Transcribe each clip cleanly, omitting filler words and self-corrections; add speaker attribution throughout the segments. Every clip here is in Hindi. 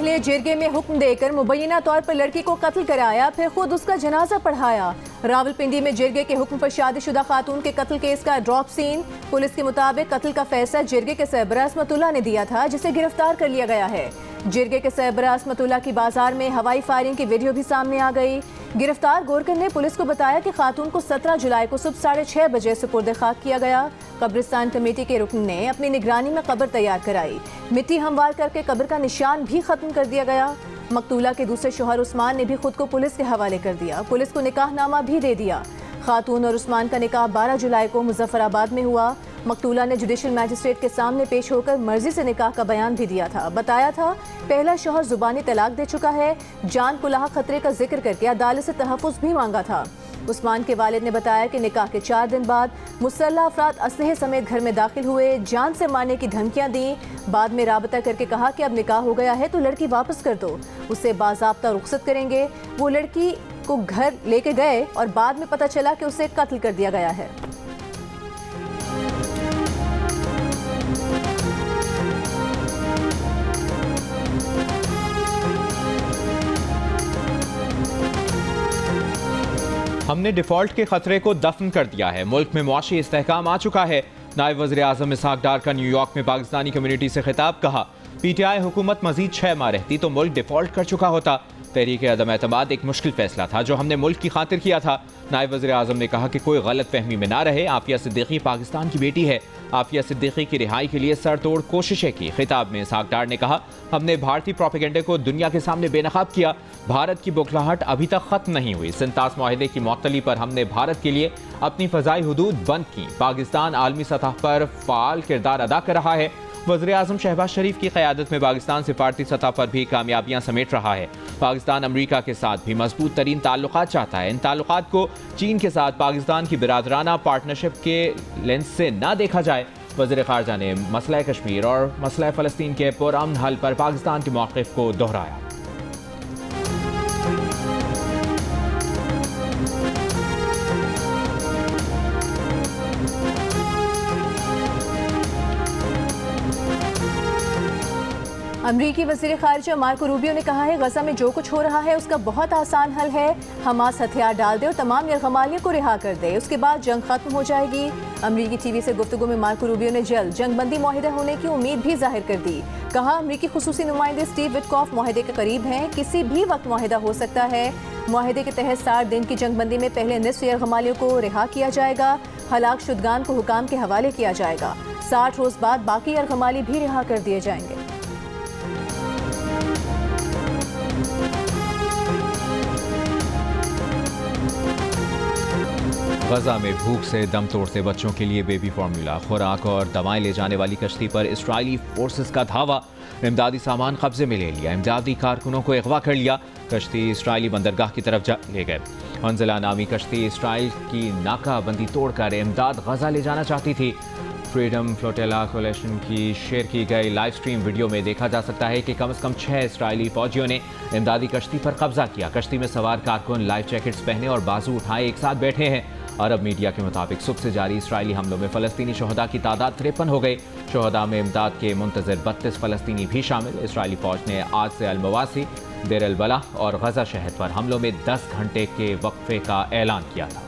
Speaker 1: लिए जिरगे में हुक्म देकर मुबैना तौर पर लड़की को कत्ल कराया, फिर खुद उसका जनाजा पढ़ाया। रावलपिंडी में जिरगे के हुक्म पर शादीशुदा खातून के कत्ल केस का ड्रॉप सीन। पुलिस के मुताबिक कत्ल का फैसला जिरगे के सरबराह असमतुल्लाह ने दिया था, जिसे गिरफ्तार कर लिया गया है। जिरगे के सरबराह असमतुल्लाह की बाजार में हवाई फायरिंग की वीडियो भी सामने आ गई। गिरफ्तार गोरकर ने पुलिस को बताया कि खातून को 17 जुलाई को सुबह 6:30 बजे सुपुर्द खाक किया गया। कब्रिस्तान कमेटी के रुकन ने अपनी निगरानी में कब्र तैयार कराई। मिट्टी हमवार करके कब्र का निशान भी खत्म कर दिया गया। मकतूला के दूसरे शौहर उस्मान ने भी खुद को पुलिस के हवाले कर दिया। पुलिस को निकाहनामा भी दे दिया। खातून और उस्मान का निकाह 12 जुलाई को मुजफ्फराबाद में हुआ। मकतूला ने जुडिशल मैजिस्ट्रेट के सामने पेश होकर मर्जी से निकाह का बयान भी दिया था। बताया था पहला शौहर जुबानी तलाक दे चुका है। जान को लाहक खतरे का जिक्र करके अदालत से तहफ़्फ़ुज़ भी मांगा था। उस्मान के वालिद ने बताया कि निकाह के 4 दिन बाद मुसल्लह अफराद असलहे समेत घर में दाखिल हुए, जान से मारने की धमकियां दी। बाद में राबता करके कहा कि अब निकाह हो गया है तो लड़की वापस कर दो, उससे बाज़ाब्ता रुखसत करेंगे। वो लड़की को घर लेके गए और बाद में पता चला कि उसे कत्ल कर दिया गया है।
Speaker 2: हमने डिफॉल्ट के खतरे को दफन कर दिया है। मुल्क में मुआशी इस्तेहकाम आ चुका है। नायब वज़ीर आज़म इसहाक डार का न्यूयॉर्क में पाकिस्तानी कम्युनिटी से खिताब। कहा, PTI हुकूमत मजीद 6 माह रहती तो मुल्क डिफॉल्ट कर चुका होता। तहरीक अदम एतमाद एक मुश्किल फैसला था जो हमने मुल्क की खातिर किया था। नायब वज़ीर आज़म ने कहा कि कोई गलत फहमी में ना रहे। आफिया सिद्दीकी पाकिस्तान की बेटी है। आफिया सिद्दीकी की रिहाई के लिए सरतोड़ कोशिशें की। खिताब में इसहाक डार ने कहा, हमने भारतीय प्रोपेगेंडे को दुनिया के सामने बेनकाब किया। भारत की बौखलाहट अभी तक खत्म नहीं हुई। 37 माहिदे की मअतली पर हमने भारत के लिए अपनी फ़ज़ाई हुदूद बंद की। पाकिस्तान आलमी सतह पर फ़ाल किरदार अदा कर रहा है। वज़ीर आज़म शहबाज शरीफ की क़यादत में पाकिस्तान सिफारती सतह पर भी कामयाबियां समेट रहा है। पाकिस्तान अमरीका के साथ भी मजबूत तरीन ताल्लुकात चाहता है। इन ताल्लुकात को चीन के साथ पाकिस्तान की बिरादराना पार्टनरशिप के लेंस से न देखा जाए। वज़ीर ख़ारजा ने मसला कश्मीर और मसला फ़लस्तीन के पुरअमन हल पर पाकिस्तान के मौक़िफ़ को दोहराया।
Speaker 1: अमरीकी वज़ीर ख़ारिजा मार्को रूबियो ने कहा है, गज़ा में जो कुछ हो रहा है उसका बहुत आसान हल है। हमास हथियार डाल दे और तमाम यरग़मालियों को रिहा कर दे, उसके बाद जंग खत्म हो जाएगी। अमरीकी टीवी से गुफ्तगू में मार्को रूबियो ने जल्द जंगबंदी मुआहिदा होने की उम्मीद भी जाहिर कर दी। कहा, अमरीकी खुसूसी नुमाइंदे स्टीव विटकॉफ मुआहिदे के करीब हैं, किसी भी वक्त मुआहिदा हो सकता है। मुआहिदे के तहत 60 दिन की जंगबंदी में पहले निस्फ यरग़मालियों को रिहा किया जाएगा। हलाक शुदगान को हुकाम के हवाले किया जाएगा। 60 रोज़ बाद बाकी यरग़माली भी रिहा कर दिए जाएंगे।
Speaker 2: गजा में भूख से दम तोड़ते बच्चों के लिए बेबी फार्मूला, खुराक और दवाएं ले जाने वाली कश्ती पर इसराइली फोर्सेस का धावा। इमदादी सामान कब्जे में ले लिया। इमदादी कारकुनों को अगवा कर लिया। कश्ती इसराइली बंदरगाह की तरफ ले गए। हंजला नामी कश्ती इसराइल की नाकाबंदी तोड़कर इमदाद गजा ले जाना चाहती थी। फ्रीडम फ्लोटेला कोलेशन की शेयर की गई लाइव स्ट्रीम वीडियो में देखा जा सकता है कि कम से कम 6 इसराइली फौजियों ने इमदादी कश्ती पर कब्जा किया। कश्ती में सवार कारकुन लाइफ जैकेट्स पहने और बाजू उठाए एक साथ बैठे हैं। अरब मीडिया के मुताबिक सुबह से जारी इसराइली हमलों में फ़लस्तीनी शहदा की तादाद 53 हो गई। शहदा में इमदाद के मुंतज़िर 32 फ़लस्तीनी भी शामिल। इसराइली फ़ौज ने आज से अल-मवासी, देर अल-बला और गजा शहर पर हमलों में 10 घंटे के वक्फे का ऐलान किया था।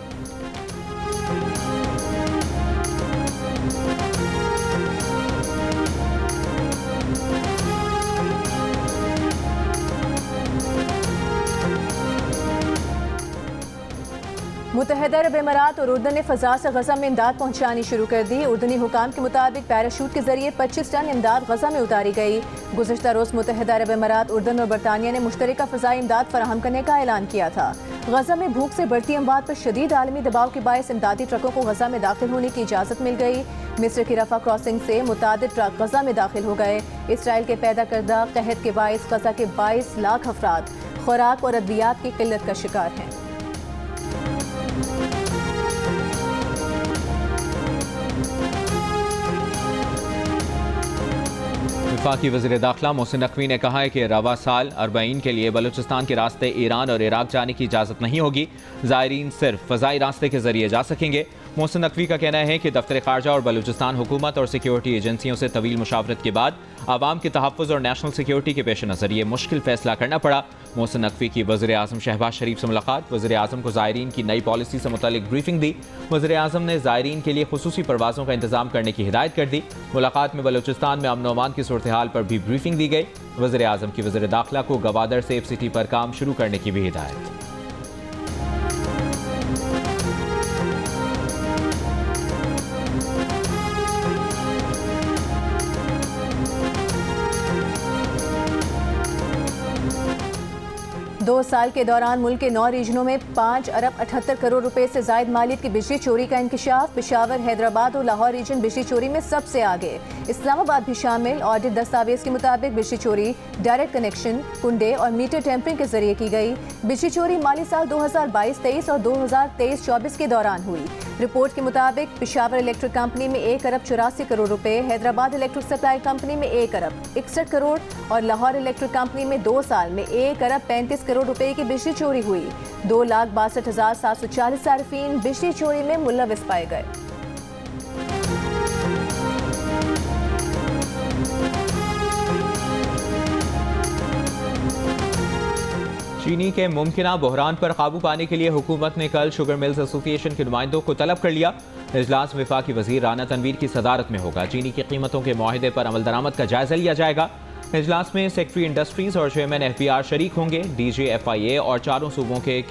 Speaker 1: मुत्तहिदा अरब अमीरात और उर्दन ने फ़ज़ा से गजा में इमदाद पहुँचानी शुरू कर दी। उर्दनी हुकाम के मुताबिक पैराशूट के जरिए 25 टन इमदाद गजा में उतारी गई। गुज़श्ता रोज़ मुत्तहिदा अरब अमीरात, उर्दन और बरतानिया ने मुश्तरका फ़ज़ाई इमदाद फराहम करने का ऐलान किया था। गजा में भूख से बढ़ती अमवात पर शदीद आलमी दबाव के बायस इमदादी ट्रकों को गजा में दाखिल होने की इजाज़त मिल गई। मिस्र की रफा क्रॉसिंग से मुतादिद ट्रक गजा में दाखिल हो गए। इसराइल के पैदा करदा कहत के बायस गजा के 22 लाख अफराद खुराक और अद्वियात की किल्लत का शिकार हैं।
Speaker 2: वफाकी वज़ीर दाखिला मोहसिन नकवी ने कहा है कि रवा साल 40 के लिए बलूचिस्तान के रास्ते ईरान और इराक जाने की इजाज़त नहीं होगी। ज़ायरीन सिर्फ फ़ज़ाई रास्ते के जरिए जा सकेंगे। मोहसिन नकवी का कहना है कि दफ्तर खारजा और बलूचिस्तान हुकूमत और सिक्योरिटी एजेंसियों से तवील मुशावरत के बाद आवाम के तहफ़्फ़ुज़ और नेशनल सिक्योरिटी के पेश नज़र ये मुश्किल फैसला करना पड़ा। मोहसिन नकवी की वज़ीर आज़म शहबाज शरीफ से मुलाकात। वज़ीर आज़म को ज़ायरीन की नई पॉलिसी से मुतालिक ब्रीफिंग दी। वज़ीर आज़म ने ज़ायरीन के लिए खुसूसी परवाज़ों का इंतज़ाम करने की हिदायत कर दी। मुलाकात में बलूचिस्तान में अमन व अमान की सूरत हाल पर भी ब्रीफिंग दी गई। वज़ीर आज़म की वज़ीर दाखिला को गवादर सेफ सिटी पर काम शुरू करने की भी हिदायत।
Speaker 1: दो साल के दौरान मुल्क के 9 रीजनों में 5 अरब 78 करोड़ रुपए से जायद मालियत की बिजली चोरी का इंकशाफ। पेशावर, हैदराबाद और लाहौर रीजन बिजली चोरी में सबसे आगे, इस्लामाबाद भी शामिल। ऑडिट दस्तावेज के मुताबिक बिजली चोरी डायरेक्ट कनेक्शन, कुंडे और मीटर टेम्परिंग के जरिए की गई। बिजली चोरी माली साल 2022-23 और 2023-24 के दौरान हुई। रिपोर्ट के मुताबिक पेशावर इलेक्ट्रिक कंपनी में 1 अरब 84 करोड़ रुपए, हैदराबाद इलेक्ट्रिक सप्लाई कंपनी में 1 अरब 61 करोड़ और लाहौर इलेक्ट्रिक कंपनी में 2 साल में 1 अरब 35 करोड़ रुपए की बिजली चोरी हुई। 2,62,740 सार्फिन बिजली चोरी में मुलविस पाए गए।
Speaker 2: चीनी के मुमकिना बहरान पर काबू पाने के लिए हुकूमत ने कल शुगर मिल्स एसोसिएशन के नुमाइंदों को तलब कर लिया। इजलास वफाकी वजीर राना तनवीर की सदारत में होगा। चीनी की कीमतों के मुआहदे पर अमल दरामद का जायजा लिया जाएगा। इजलास में सेक्रेटरी इंडस्ट्रीज और चेयरमैन FBR शरीक होंगे। DG FIA और चारों सूबों के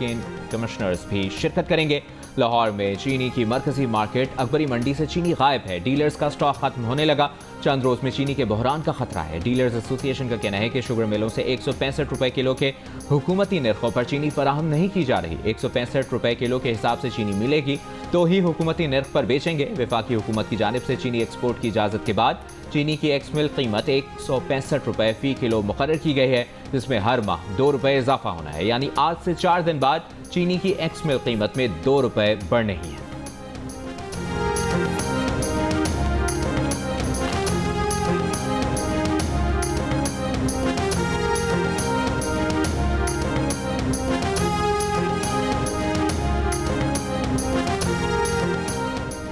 Speaker 2: कमिश्नर्स भी शिरकत करेंगे। लाहौर में चीनी की मरकजी मार्केट अकबरी मंडी से चीनी गायब है। डीलर्स का स्टॉक खत्म होने लगा। चंद रोज में चीनी के बहरान का खतरा है। डीलर्स एसोसिएशन का कहना है कि शुगर मिलों से 165 रुपए किलो के हुकूमती निर्खों पर चीनी फराहम नहीं की जा रही। 165 रुपए किलो के हिसाब से चीनी मिलेगी तो ही हुकूमती निर्ख पर बेचेंगे। वफाकी हुकूमत की जानिब से चीनी एक्सपोर्ट की इजाज़त के बाद चीनी की एक्स मिल कीमत 165 रुपए फी किलो मुकर्रर की गई है, जिसमें हर माह 2 रुपए इजाफा होना है। यानी आज से 4 दिन बाद चीनी की एक्स मिल कीमत में 2 रुपए बढ़ने ही है।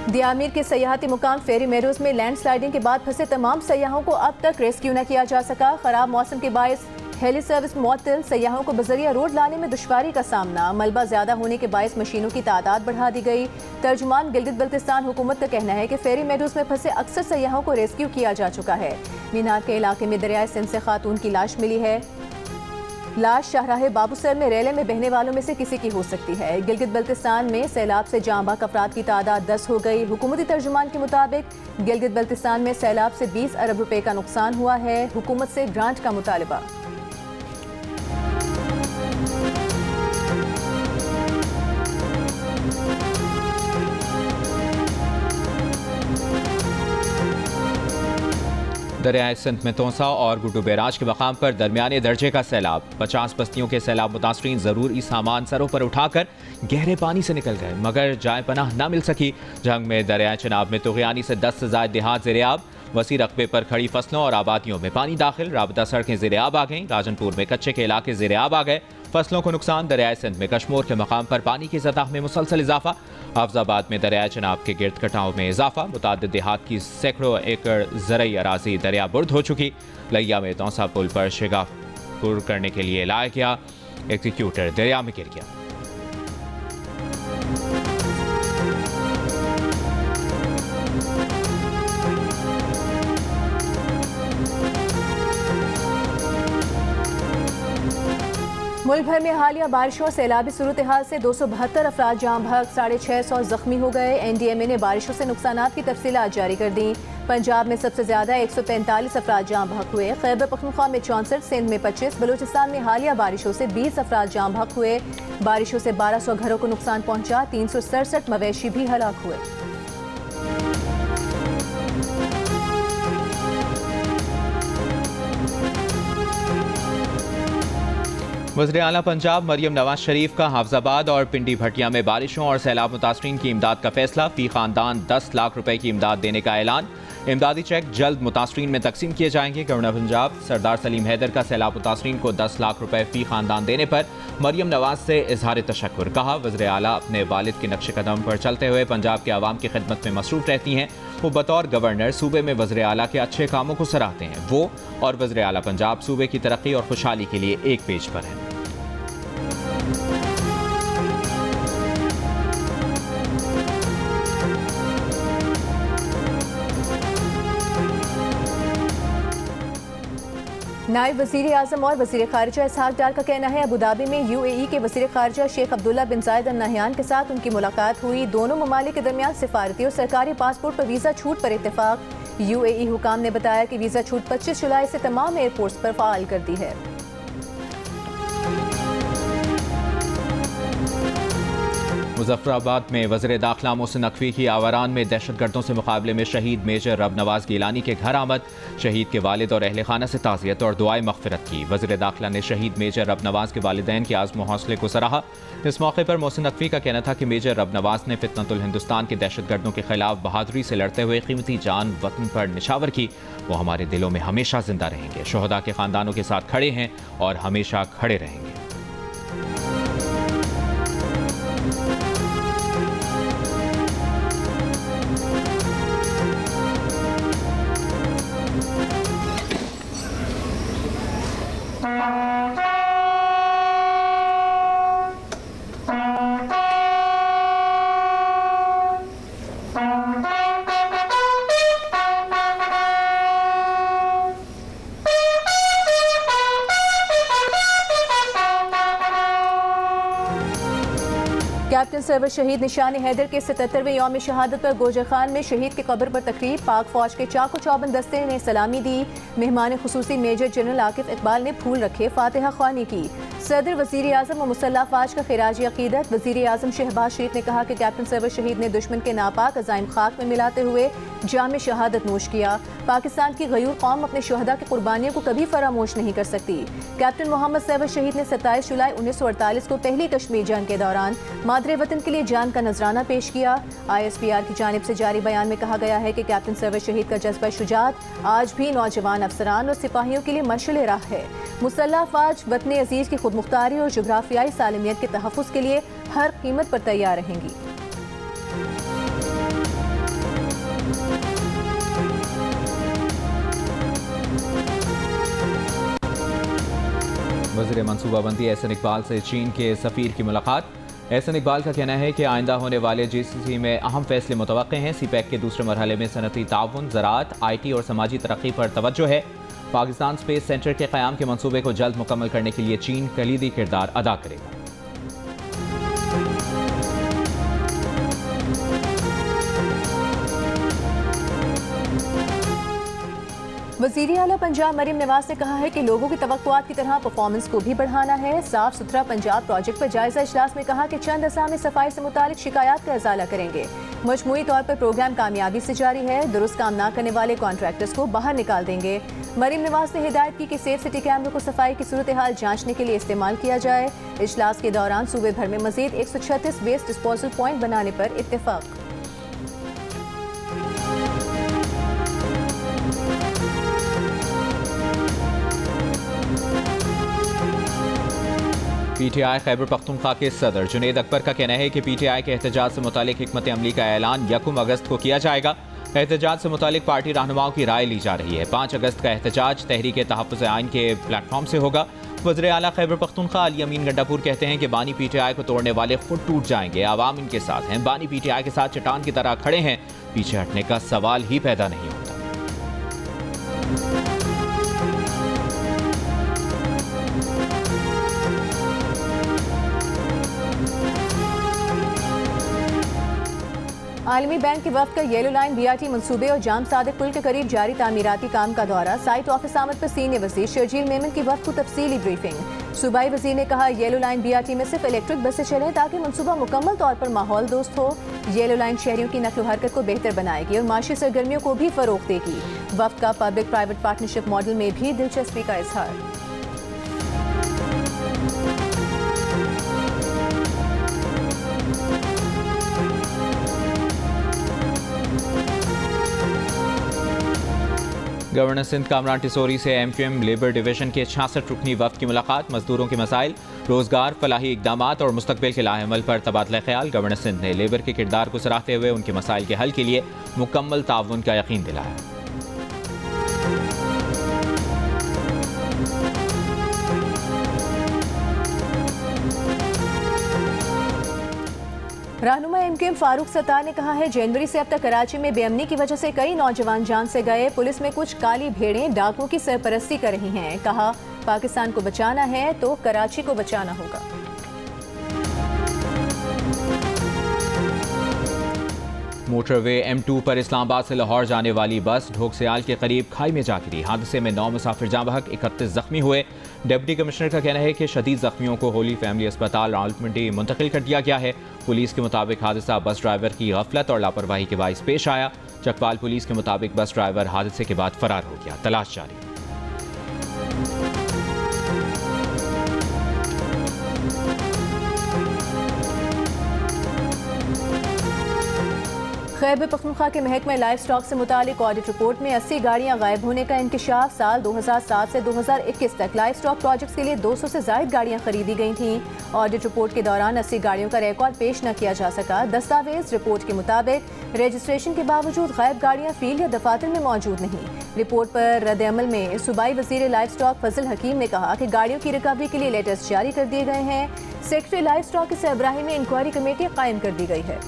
Speaker 1: दियामीर के सयाहती मुकाम फेरी मेडोज में लैंडस्लाइडिंग के बाद फंसे तमाम सयाहों को अब तक रेस्क्यू न किया जा सका। खराब मौसम के बायस हेली सर्विस मुअत्तल, सयाहों को बजरिया रोड लाने में दुश्वारी का सामना। मलबा ज्यादा होने के बायस मशीनों की तादाद बढ़ा दी गई। तर्जुमान गिलगित बल्तिस्तान हुकूमत का कहना है कि फेरी मेडोज में फंसे अक्सर सयाहों को रेस्क्यू किया जा चुका है। मीनार के इलाके में दरियाए सिंध से खातून की लाश मिली है। लाश शाहराहे बाबूसर में रेले में बहने वालों में से किसी की हो सकती है। गिलगित बल्तिस्तान में सैलाब से जाँ बहक अफराद की तादाद 10 हो गई। हुकूमती तर्जुमान के मुताबिक गिलगित बल्तिस्तान में सैलाब से 20 अरब रुपए का नुकसान हुआ है। हुकूमत से ग्रांट का मुतालबा।
Speaker 2: दरियाए सिंध में तोसा और गुड्डू बैराज के मकाम पर दरमियाने दर्जे का सैलाब। 50 बस्तियों के सैलाब मुतासरीन ज़रूरी सामान सरों पर उठाकर गहरे पानी से निकल गए, मगर जाए पनाह न मिल सकी। जंग में दरियाए चिनाब में तुगयानी से 10 से ज़ायद देहात ज़ेरे-आब। वसी रकबे पर खड़ी फसलों और आबादियों में पानी दाखिल। राबता सड़कें ज़ेरे-आब आ गईं। राजनपुर में कच्चे के इलाके ज़ेरे-आब आ गए। फसलों को नुकसान। दरियाए सिंध में कश्मोर के मकाम पर पानी की सतह में मुसलसल इजाफा। हाफजाबाद में दरियाए चिनाब के गिर्द कटाव में इजाफा। मुतादिद देहात की सैकड़ों एकड़ ज़रई अराजी दरिया बुर्द हो चुकी। लैया में तौसा पुल पर शिगापुर करने के लिए लाया गया एग्जीक्यूटर दरिया में गिर गया।
Speaker 1: मुल्क भर में हालिया बारिशों और सैलाबी सूरत हाल से 272 अफराद जाँ बहक, 650 जख्मी हो गए। NDMA ने बारिशों से नुकसानात की तफसीलात जारी कर दी। पंजाब में सबसे ज्यादा 145 अफराद जाँ बहक हुए। खैबर पख्तूनख्वा में 64, सिंध में 25, बलूचिस्तान में हालिया बारिशों से 20 अफराद जाँ बहक हुए। बारिशों से 1200 घरों को नुकसान पहुंचा। 367 मवेशी भी हलाक हुए।
Speaker 2: वज़ीर आला पंजाब मरियम नवाज शरीफ का हाफजाबाद और पिंडी भटिया में बारिशों और सैलाब मुतासरीन की इमदाद का फैसला। फी खानदान 10 लाख रुपए की इमदाद देने का ऐलान। इमदादी चेक जल्द मुतासरीन में तकसीम किए जाएंगे। गवर्नर पंजाब सरदार सलीम हैदर का सैलाब मुतासरीन को 10 लाख रुपए फी खानदान देने पर मरियम नवाज से इजहार तशक्कुर। कहा, वज़ीर आला अपने वालिद के नक्शे कदम पर चलते हुए पंजाब के आवाम की खिदमत में मसरूफ रहती हैं। वो बतौर गवर्नर सूबे में वज़ीर आला के अच्छे कामों को सराहते हैं। वो और वज़ीर आला पंजाब सूबे की तरक्की और खुशहाली के लिए एक पेज पर हैं।
Speaker 1: नायब वज़ीर आज़म और वज़ीर ख़ारिजा इसहाक डार का कहना है, अबूधाबी में UAE के वज़ीर ख़ारिजा शेख अब्दुल्ला बिन ज़ायद अल नहयान के साथ उनकी मुलाकात हुई। दोनों ममालिक के दरमियान सिफारती और सरकारी पासपोर्ट पर वीज़ा छूट पर इत्तेफाक। UAE हुकाम ने बताया कि वीज़ा छूट 25 जुलाई से तमाम एयरपोर्ट्स पर फ़ाल कर दी है।
Speaker 2: मुजफ्फराबाद में वज़ीर दाखिला मोहसिन नकवी की आवारान में दहशतगर्दों से मुकाबले में शहीद मेजर रब नवाज गिलानी के घर आमद। शहीद के वालिद और अहल खाना से ताज़ियत और दुआए मग़फ़िरत की। वज़ीर दाखिला ने शहीद मेजर रब नवाज के वालिदैन के आज़म व हौसले को सराहा। इस मौके पर मोहसिन नकवी का कहना था कि मेजर रब नवाज ने फितनतुल हिंदुस्तान के दहशतगर्दों के खिलाफ बहादुरी से लड़ते हुए कीमती जान वतन पर निछावर की। वो हमारे दिलों में हमेशा जिंदा रहेंगे। शोहदा के ख़ानदानों के साथ खड़े हैं और हमेशा खड़े रहेंगे।
Speaker 1: कैप्टन सरवर शहीद निशान हैदर के 77वें यौम शहादत पर गोजर खान में शहीद के कब्र पर तकरीब। पाक फौज के चाको चौबंद दस्ते ने सलामी दी। मेहमान खुसूसी मेजर जनरल आकिफ इकबाल ने फूल रखे, फातिहा ख्वानी की। सदर वज़ीर आज़म और मुसल्लह फ़ौज का खिराजी अकीदत। वज़ीर आज़म शहबाज शरीफ ने कहा कि कैप्टन सरवर शहीद ने दुश्मन के नापाक अज़ाइम खाक में मिलाते हुए जाम शहादत नोश किया। पाकिस्तान की गयूर कौम अपने शहदा की कुर्बानियों को कभी फरामोश नहीं कर सकती। कैप्टन मोहम्मद सरवर शहीद ने 27 जुलाई 1948 को पहली कश्मीर जंग के दौरान मादरे वतन के लिए जान का नजराना पेश किया। ISPR की जानिब से जारी बयान में कहा गया है कि कैप्टन सरवर शहीद का जज्बा शुजात आज भी नौजवान अफसरान और सिपाहियों के लिए मशअल राह है। मुसल्लह फ़ौज वतन अजीज की खुदमुख्तारी और जोग्राफियाई सालमियत के तहफ़्फ़ुज़ के लिए हर कीमत पर तैयार रहेंगी।
Speaker 2: वज़ीर मनसूबाबंदी एहसन इकबाल से चीन के सफ़ीर की मुलाकात। एहसन इकबाल का कहना है कि आइंदा होने वाले GCC में अहम फैसले मुतवक्के हैं। CPEC के दूसरे मरहले में सनती ताउन, ज़राअत, IT और समाजी तरक्की पर तवज्जो है। पाकिस्तान स्पेस सेंटर के क़याम के मंसूबे को जल्द मुकम्मल करने के लिए चीन कलीदी किरदार अदा करेगा।
Speaker 1: वज़ीर आला पंजाब मरियम नवाज ने कहा है कि लोगों की तवक्कुआत की तरह परफॉर्मेंस को भी बढ़ाना है। साफ सुथरा पंजाब प्रोजेक्ट पर जायजा इजलास में कहा कि चंद असामी सफाई से मुतालिक शिकायत का इजाला करेंगे। मजमूई तौर पर प्रोग्राम कामयाबी से जारी है। दुरुस्त काम ना करने वाले कॉन्ट्रैक्टर्स को बाहर निकाल देंगे। मरियम नवाज ने हिदायत की कि सेफ सिटी कैमरों को सफाई की सूरत हाल जांचने के लिए इस्तेमाल किया जाए। इजलास के दौरान सूबे भर में मजीद 136 वेस्ट डिस्पोजल पॉइंट बनाने पर इत्तेफाक।
Speaker 2: PTI खैबर पख्तूनख्वा के सदर जुनेद अकबर का कहना है कि PTI के एहतजाज से मुतालिक हिकमत अमली का ऐलान 1 अगस्त को किया जाएगा। एहतजाज से मुतालिक पार्टी रहनुमाओं की राय ली जा रही है। 5 अगस्त का एहतजाज तहरीक तहफ़्फ़ुज़ आइन के प्लेटफॉर्म से होगा। वज़ीर आला खैबर पख्तूनख्वा अली अमीन गंडापुर कहते हैं कि बानी PTI को तोड़ने वाले खुद टूट जाएंगे। आवाम इनके साथ हैं। बानी PTI के साथ चट्टान की तरह खड़े हैं। पीछे हटने का सवाल ही पैदा नहीं होता।
Speaker 1: आलमी बैंक के वफ्द का येलो लाइन BRT मंसूबे और जाम सादिक पुल के करीब जारी तामीराती काम का दौरा। साइट ऑफिस आमद पर सीनियर वज़ीर शर्जील मेमन की वफ्द को तफसीली ब्रीफिंग। सूबाई वज़ीर ने कहा येलो लाइन BRT में सिर्फ इलेक्ट्रिक बसें चलें ताकि मंसूबा मुकम्मल तौर पर माहौल दोस्त हो। येलो लाइन शहरियों की नक्ल हरकत को बेहतर बनाएगी और माशी सरगर्मियों को भी फ़रोग़ देगी। वफ्द का पब्लिक प्राइवेट पार्टनरशिप मॉडल में भी दिलचस्पी का इजहार।
Speaker 2: गवर्नर सिंध कामरान टिसोरी से MQM लेबर डिवीजन के 66 रुकनी वफ्द की मुलाकात। मजदूरों के मसाइल, रोजगार, फलाही इकदाम और मुस्तकबिल के लाएमल पर तबादला ख्याल। गवर्नर सिंध ने लेबर के किरदार को सराहते हुए उनके मसाइल के हल के लिए मुकम्मल ताउन का यकीन दिलाया।
Speaker 1: रहनुमा MQM फारूक सत्तार ने कहा है, जनवरी से अब तक कराची में बेअमनी की वजह से कई नौजवान जान से गए। पुलिस में कुछ काली भेड़ें डाकुओं की सरपरस्ती कर रही हैं। कहा, पाकिस्तान को बचाना है तो कराची को बचाना होगा।
Speaker 2: मोटरवे M2 पर इस्लामाबाद से लाहौर जाने वाली बस ढोकसियाल के करीब खाई में जा गिरी। हादसे में 9 मुसाफिर जाँ बहक, 31 जख्मी हुए। डिप्टी कमिश्नर का कहना है कि शदीद जख्मियों को होली फैमिली अस्पताल रावलपिंडी मुंतकिल कर दिया गया है। पुलिस के मुताबिक हादसा बस ड्राइवर की गफलत और लापरवाही के बाइस पेश आया। चकपाल पुलिस के मुताबिक बस ड्राइवर हादसे के बाद फरार हो गया। तलाश जारी।
Speaker 1: खैबर पख्तूनख्वा के महकमे लाइफ स्टॉक से मुतालिक ऑडिट रिपोर्ट में 80 गाड़ियां गायब होने का इंकशाफ। साल 2007 से 2021 तक लाइफ स्टॉक प्रोजेक्ट्स के लिए 200 से ज़ायद गाड़ियां खरीदी गई थीं। ऑडिट रिपोर्ट के दौरान 80 गाड़ियों का रिकॉर्ड पेश न किया जा सका। दस्तावेज रिपोर्ट के मुताबिक रजिस्ट्रेशन के बावजूद गायब गाड़ियां फील्ड या दफातर में मौजूद नहीं। रिपोर्ट पर रद्द-ए-अमल में सूबाई वज़ीर लाइफ स्टॉक फजल हकीम ने कहा कि गाड़ियों की रिकवरी के लिए लेटर्स जारी कर दिए गए हैं। सेक्रेटरी लाइफ स्टॉक के इब्राहिम में इंक्वायरी कमेटी कायम कर दी गई है।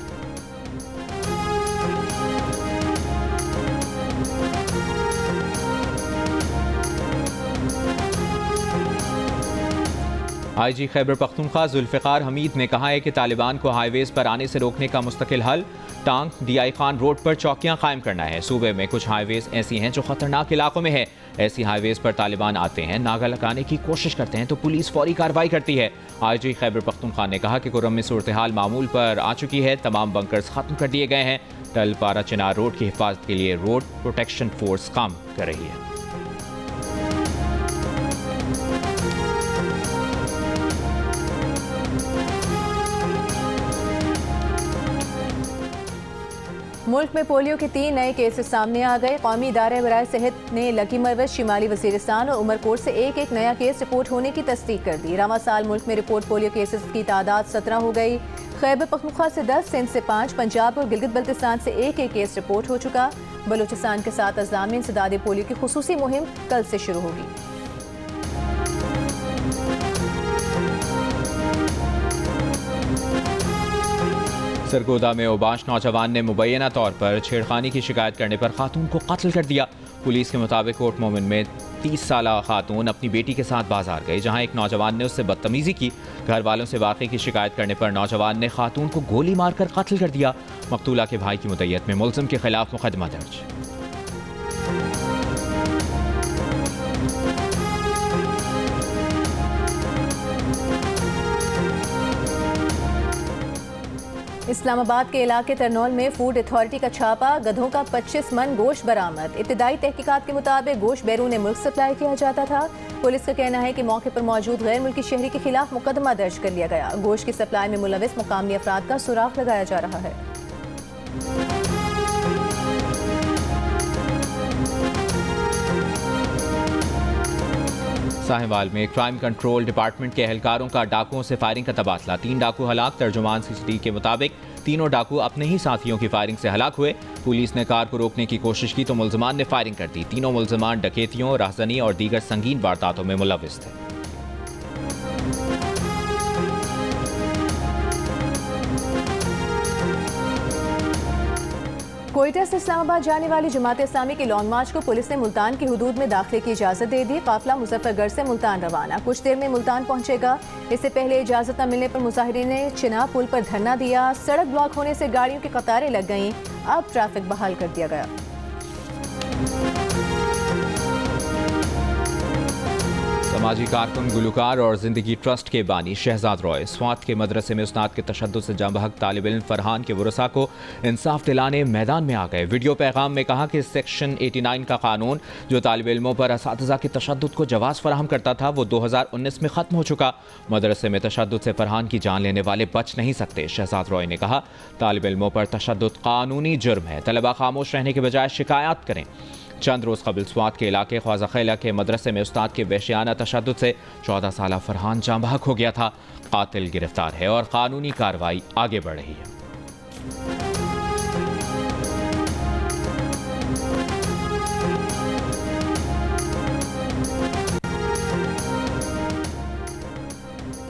Speaker 2: IG खैबर पख्तूनख्वा जुल्फ़िकार हमीद ने कहा है कि तालिबान को हाईवेज पर आने से रोकने का मुस्तकिल हल टांग DI खान रोड पर चौकियां कायम करना है। सूबे में कुछ हाईवेज ऐसी हैं जो खतरनाक इलाकों में है। ऐसी हाईवेज पर तालिबान आते हैं, नागा लगाने की कोशिश करते हैं तो पुलिस फौरी कार्रवाई करती है। IG खैबर पख्तूनख्वा ने कहा कि कुर्रम में सूरत हाल मामूल पर आ चुकी है। तमाम बंकर्स खत्म कर दिए गए हैं। टल पारा चिनार रोड की हिफाजत के लिए रोड प्रोटेक्शन फोर्स काम कर रही है।
Speaker 1: मुल्क में पोलियो के 3 नए केसेस सामने आ गए। कौमी इदारे बराए सेहत ने लकी मरवज, शिमाली वजीरिस्तान और उमरकोट से एक एक नया केस रिपोर्ट होने की तस्दीक कर दी। रवां साल मुल्क में रिपोर्ट पोलियो केसेस की तादाद 17 हो गई। खैबर पख्तूनख्वा से 10, सिंध से 5, पंजाब और गिलगित बल्तिस्तान से एक एक केस रिपोर्ट हो चुका। बलूचिस्तान के साथ अजला में इंसदाद पोलियो की खुसूसी मुहिम कल से शुरू होगी।
Speaker 2: सरगोदा में ओबाश नौजवान ने मुबैना तौर पर छेड़खानी की शिकायत करने पर खातून को कत्ल कर दिया। पुलिस के मुताबिक कोट मोमिन में 30 साला खातून अपनी बेटी के साथ बाजार गई, जहां एक नौजवान ने उससे बदतमीजी की। घर वालों से वाक़े की शिकायत करने पर नौजवान ने खातून को गोली मारकर कत्ल कर दिया। मकतूला के भाई की मुद्दत में मुलज़िम के खिलाफ मुकदमा दर्ज।
Speaker 1: इस्लामाबाद के इलाके तरनौल में फूड अथॉरिटी का छापा, गधों का 25 मन गोश्त बरामद। इब्तिदाई तहकीकात के मुताबिक गोश्त बैरून मुल्क सप्लाई किया जाता था। पुलिस का कहना है कि मौके पर मौजूद गैर मुल्की शहरी के खिलाफ मुकदमा दर्ज कर लिया गया। गोश्त की सप्लाई में मुलविस मुकामी अफराद का सुराग लगाया जा रहा है।
Speaker 2: साहिवाल में क्राइम कंट्रोल डिपार्टमेंट के एहलकारों का डाकुओं से फायरिंग का तबादला। 3 डाकू हलाक। तर्जुमान CCTV के मुताबिक तीनों डाकू अपने ही साथियों की फायरिंग से हलाक हुए। पुलिस ने कार को रोकने की कोशिश की तो मुल्ज़िमान ने फायरिंग कर दी। तीनों मुल्ज़िमान डकैतियों, राहज़नी और दीगर संगीन वारदातों में मुलविस थे।
Speaker 1: कोयटा से इस्लामाबाद जाने वाली जमात इस्लामी के लॉन्ग मार्च को पुलिस ने मुल्तान की हुदूद में दाखिले की इजाज़त दे दी। काफिला मुजफ्फरगढ़ से मुल्तान रवाना, कुछ देर में मुल्तान पहुंचेगा। इससे पहले इजाज़त न मिलने पर मुजाहिरीन ने चिनाब पुल पर धरना दिया। सड़क ब्लॉक होने से गाड़ियों की कतारें लग गईं। अब ट्रैफिक बहाल कर दिया गया।
Speaker 2: समाजी कारकुन, गुलकार और जिंदगी ट्रस्ट के बानी शहजाद रॉय स्वात के मदरसे में उस्ताद के तशद्दुद से जाँ बहक तालिब इल्म फरहान के वरसा को इंसाफ दिलाने मैदान में आ गए। वीडियो पैगाम में कहा कि सेक्शन 89 का कानून जो तालिब इल्मों पर असातिज़ा के तशद्दुद को जवाज़ फराहम करता था वो 2019 में ख़त्म हो चुका। मदरसे में तशद्दुद से फरहान की जान लेने वाले बच नहीं सकते। शहजाद रॉय ने कहा, तालिब इल्मों पर तशद्दुद कानूनी जुर्म है, तलबा खामोश रहने के बजाय शिकायत करें। चंद रोज़ कबल स्वात के इलाके ख्वाजा खैला के मदरसे में उस्ताद के वहशियाना तशद्दुद से 14 साल फरहान जाँ बहक हो गया था। कातिल गिरफ्तार है और कानूनी कार्रवाई आगे बढ़ रही है।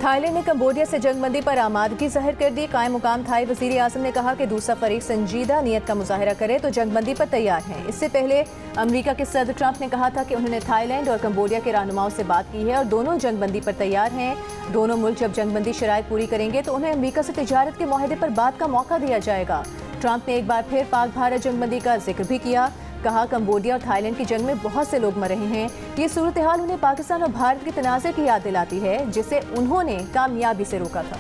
Speaker 1: थाईलैंड ने कंबोडिया से जंगबंदी पर आमादगी जाहिर कर दी। कायम मुकाम थाई वज़ीर आज़म ने कहा कि दूसरा फरीक संजीदा नीयत का मुजाहरा करे तो जंगबंदी पर तैयार हैं। इससे पहले अमेरिका के सदर ट्रंप ने कहा था कि उन्होंने थाईलैंड और कंबोडिया के रहनुमाओं से बात की है और दोनों जंगबंदी पर तैयार हैं। दोनों मुल्क जब जंगबंदी शराइत पूरी करेंगे तो उन्हें अमेरिका से तिजारत के मुआहदे पर बात का मौका दिया जाएगा। ट्रंप ने एक बार फिर पाक भारत जंगबंदी का जिक्र भी किया। कहा कंबोडिया और थाईलैंड की जंग में बहुत से लोग मर रहे हैं। ये सूरत हाल उन्हें पाकिस्तान और भारत के तनाज़े की याद दिलाती है जिसे उन्होंने कामयाबी से रोका था।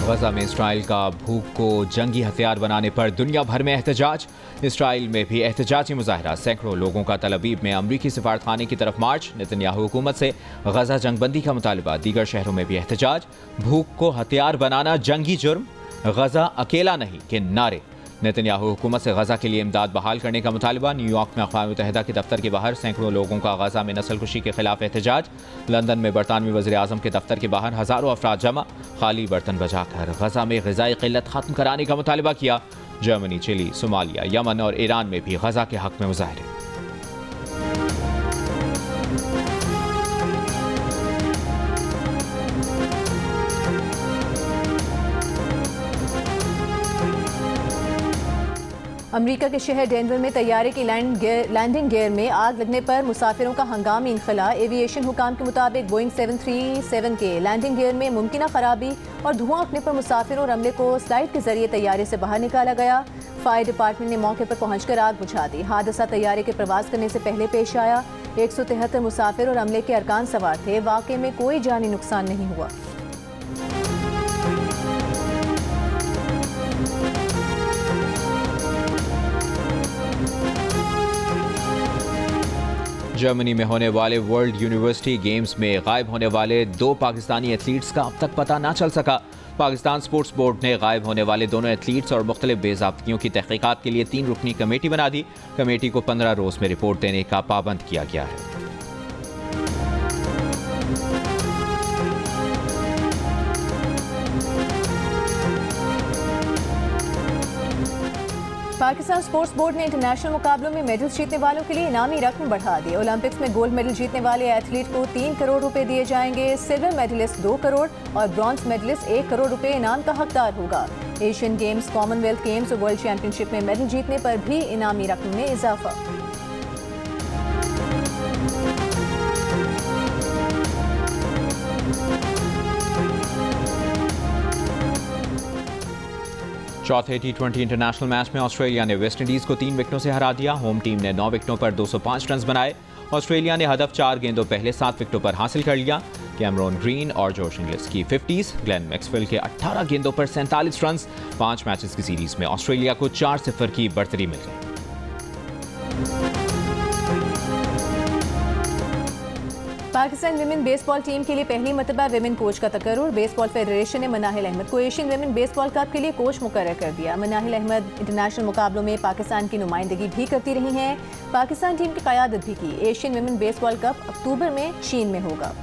Speaker 2: गजा में इसराइल का भूख को जंगी हथियार बनाने पर दुनिया भर में एहतजाज। इसराइल में भी एहतजाजी मुजाहरा। सैकड़ों लोगों का तल अवीव में अमरीकी सिफारतखाने की तरफ मार्च। नेतन्याहू हुकूमत से गजा जंगबंदी का मुतालबा। दीगर शहरों में भी एहतजाज। भूख को हथियार बनाना जंगी जुर्म, गजा अकेला नहीं के नारे। नेतन्याहू हुकूमत से गजा के लिए इमदाद बहाल करने का मुतालबा। न्यूयॉर्क में अक़वाम मुत्तहिदा के दफ्तर के बाहर सैकड़ों लोगों का गजा में नस्लकुशी के खिलाफ एहतजाज। लंदन में बरतानवी वज़ीर आज़म के दफ्तर के बाहर हज़ारों अफराद जमा। खाली बर्तन बजाकर गजा में ग़िज़ाई क़िल्लत ख़त्म कराने का मुतालबा किया। जर्मनी, चिली, सोमालिया, यमन और ईरान में भी गजा के हक़ में मुज़ाहरे।
Speaker 1: अमेरिका के शहर डेनवर में तैयारे की लैंडिंग गियर में आग लगने पर मुसाफिरों का हंगामी इनखला। एविएशन हुकाम के मुताबिक बोइंग 737 के लैंडिंग गियर में मुमकिना खराबी और धुआं उठने पर मुसाफिरों और अमले को स्लाइड के जरिए तैयारे से बाहर निकाला गया। फायर डिपार्टमेंट ने मौके पर पहुंचकर आग बुझा दी। हादसा तैयारे के प्रवास करने से पहले पेश आया। 173 मुसाफिर और अमले के अरकान सवार थे। वाक़े में कोई जानी नुकसान नहीं हुआ।
Speaker 2: जर्मनी में होने वाले वर्ल्ड यूनिवर्सिटी गेम्स में गायब होने वाले 2 पाकिस्तानी एथलीट्स का अब तक पता ना चल सका। पाकिस्तान स्पोर्ट्स बोर्ड ने गायब होने वाले दोनों एथलीट्स और मुख्तलिफ बेज़ाब्तियों की तहकीकात के लिए 3 रुकनी कमेटी बना दी। कमेटी को 15 रोज़ में रिपोर्ट देने का पाबंद किया गया है।
Speaker 1: पाकिस्तान स्पोर्ट्स बोर्ड ने इंटरनेशनल मुकाबलों में मेडल्स जीतने वालों के लिए इनामी रकम बढ़ा दी। ओलंपिक्स में गोल्ड मेडल जीतने वाले एथलीट को 3 करोड़ रुपए दिए जाएंगे। सिल्वर मेडलिस्ट 2 करोड़ और ब्रॉन्ज मेडलिस्ट 1 करोड़ रुपए इनाम का हकदार होगा। एशियन गेम्स, कॉमनवेल्थ गेम्स और वर्ल्ड चैंपियनशिप में मेडल जीतने पर भी इनामी रकम में इजाफा।
Speaker 2: चौथे T20 इंटरनेशनल मैच में ऑस्ट्रेलिया ने वेस्टइंडीज़ को 3 विकेटों से हरा दिया। होम टीम ने 9 विकेटों पर 205 रन बनाए। ऑस्ट्रेलिया ने हदफ 4 गेंदों पहले 7 विकेटों पर हासिल कर लिया। कैमरॉन ग्रीन और जॉश इंग्लिस की 50s, ग्लेन मैक्सवेल के 18 गेंदों पर 47 रन। 5 मैचेस की सीरीज में ऑस्ट्रेलिया को 4-0 की बढ़तरी मिल गई।
Speaker 1: पाकिस्तान विमेन बेसबॉल टीम के लिए पहली मरतबा विमेन कोच का तकर्रुर। बेसबॉल फेडरेशन ने मनाहिल अहमद को एशियन विमेन बेसबॉल कप के लिए कोच मुकर्रर कर दिया। मनाहिल अहमद इंटरनेशनल मुकाबलों में पाकिस्तान की नुमाइंदगी भी करती रही हैं। पाकिस्तान टीम की क़यादत भी की। एशियन विमेन बेसबॉल कप अक्टूबर में चीन में होगा।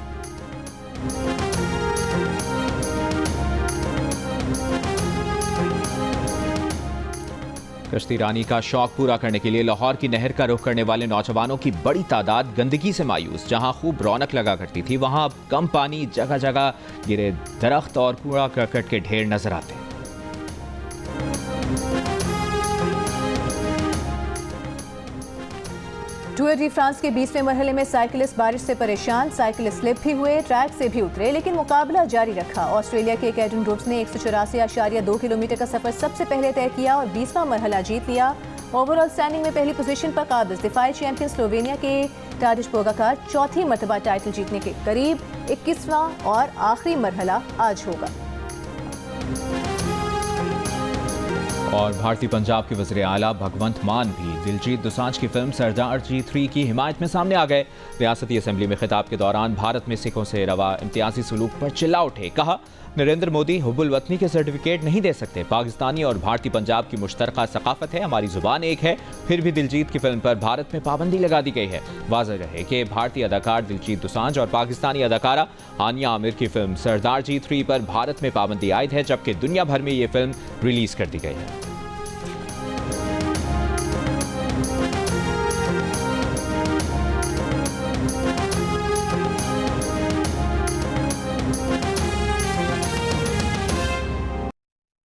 Speaker 2: कश्ती रानी का शौक पूरा करने के लिए लाहौर की नहर का रुख करने वाले नौजवानों की बड़ी तादाद गंदगी से मायूस। जहां खूब रौनक लगा करती थी वहां अब कम पानी, जगह जगह गिरे दरख्त और कूड़ा करकट के ढेर नजर आते हैं।
Speaker 1: टूर डी फ्रांस के 20वें मरहले में साइकिलिस्ट बारिश से परेशान। साइकिल स्लिप भी हुए, ट्रैक से भी उतरे, लेकिन मुकाबला जारी रखा। ऑस्ट्रेलिया के कैडन ग्रुप्स ने 184.2 किलोमीटर का सफर सबसे पहले तय किया और 20वां मरहला जीत लिया। ओवरऑल स्टैंडिंग में पहली पोजीशन पर काबिज दिफाई चैंपियन स्लोवेनिया के टाडिश पोगाकार चौथी मरतबा टाइटल जीतने के करीब। 21वां और आखिरी मरहला आज होगा।
Speaker 2: और भारतीय पंजाब के वज़ीर आला भगवंत मान भी दिलजीत दोसांझ की फिल्म सरदार जी 3 की हिमायत में सामने आ गए। रियासती असेंबली में खिताब के दौरान भारत में सिखों से रवा इम्तियाजी सलूक पर चिल्ला उठे। कहा, नरेंद्र मोदी हुब्बुल वतनी के सर्टिफिकेट नहीं दे सकते। पाकिस्तानी और भारतीय पंजाब की मुश्तरका सकाफत है, हमारी जुबान एक है। फिर भी दिलजीत की फिल्म पर भारत में पाबंदी लगा दी गई है। वाज़ेह रहे कि भारतीय अदाकार दिलजीत दोसांझ और पाकिस्तानी अदाकारा हानिया आमिर की फिल्म सरदार जी 3 पर भारत में पाबंदी आयद है, जबकि दुनिया भर में ये फिल्म रिलीज कर दी गई है।